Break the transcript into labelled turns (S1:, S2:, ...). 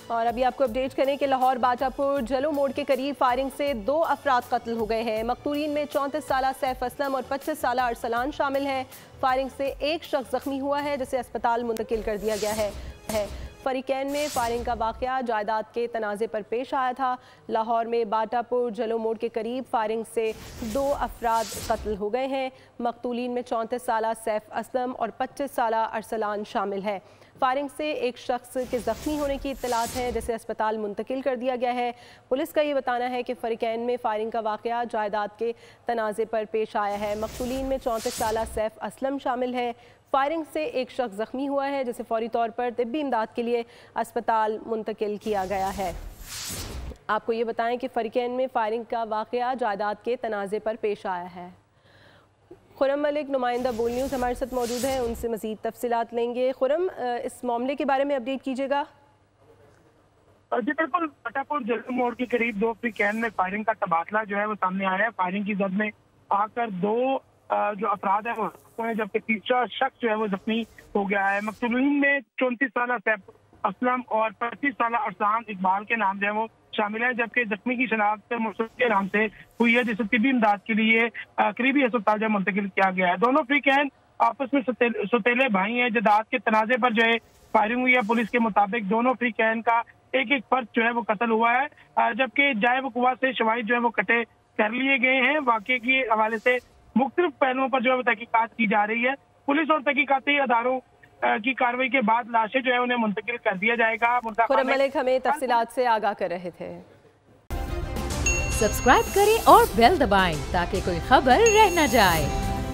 S1: اور ابھی آپ کو اپڈیٹ کریں کہ لاہور باٹاپور جلو موڑ کے قریب فائرنگ سے 2 افراد قتل ہو گئے ہیں۔ مقتولین میں 34 سالہ سیف اسلم اور 25 سالہ ارسلان شامل ہیں۔ فائرنگ سے ایک شخص زخمی ہوا ہے جسے اسپتال منتقل کر دیا گیا ہے۔ فریقین میں فائرنگ کا واقعہ جائیداد کے تنازع پر پیش آیا تھا۔ لاہور میں باٹاپور جلو موڑ کے قریب فائرنگ سے 2 افراد قتل ہو گئے ہیں۔ مقتولین میں 34 سالہ سیف اسلم اور 25 سالہ ارسلان شامل ہے۔ فائرنگ سے ایک شخص کے زخمی ہونے کی اطلاعات ہیں جسے اسپتال منتقل کر دیا گیا ہے۔ پولیس کا یہ بتانا ہے کہ فریقین میں فائرنگ کا واقعہ جائیداد کے تنازع پر پیش آیا ہے۔ مقتولین میں 34 سالہ سیف اسلم شامل ہے۔ فائرنگ سے ایک شخص زخمی ہوا ہے جسے فوری طور پر طبی امداد کے لیے اسپتال منتقل کیا گیا ہے۔ آپ کو یہ بتائیں کہ فریقین میں فائرنگ کا واقعہ جائیداد کے تنازع پر پیش آیا ہے۔ خرم ملک نمائندہ بول نیوز ہمارے ساتھ موجود ہیں، ان سے مزید تفصیلات لیں گے۔ خرم، اس معاملے کے بارے میں اپڈیٹ کیجیے گا۔
S2: جی بالکل، باٹاپور جلو موڑ کے قریب 2 فریقین میں فائرنگ کا تبادلہ جو ہے وہ سامنے آیا ہے۔ فائرنگ کی زد میں آ کر 2 جو افراد ہیں وہ جبکہ تیسرا شخص جو ہے وہ زخمی ہو گیا ہے۔ مقتولین میں 34 سالہ سیف اسلم اور 25 سالہ ارسلان اقبال کے نام جو ہے وہ شامل ہے، جبکہ زخمی کی شناخت مصطفی کے نام سے ہوئی ہے جسے طبی امداد کے لیے قریبی اسپتال جو منتقل کیا گیا ہے۔ دونوں فریقین آپس میں سوتیلے بھائی ہیں۔ جائیداد کے تنازع پر جو ہے فائرنگ ہوئی ہے۔ پولیس کے مطابق دونوں فریقین کا ایک فرد جو ہے وہ قتل ہوا ہے، جبکہ جائے وقوع سے شواہد جو ہے وہ کٹے کر لیے گئے ہیں۔ واقعے کے حوالے سے مختلف پہلوؤں پر جو ہے وہ تحقیقات کی جا رہی ہے۔ پولیس اور تحقیقاتی اداروں کی کارروائی کے بعد لاشیں جو ہے انہیں منتقل کر دیا جائے گا۔
S1: خرم ملک ہمیں تفصیلات سے آگاہ کر رہے تھے۔
S3: سبسکرائب کریں اور بیل دبائیں تاکہ کوئی خبر رہ نہ جائے۔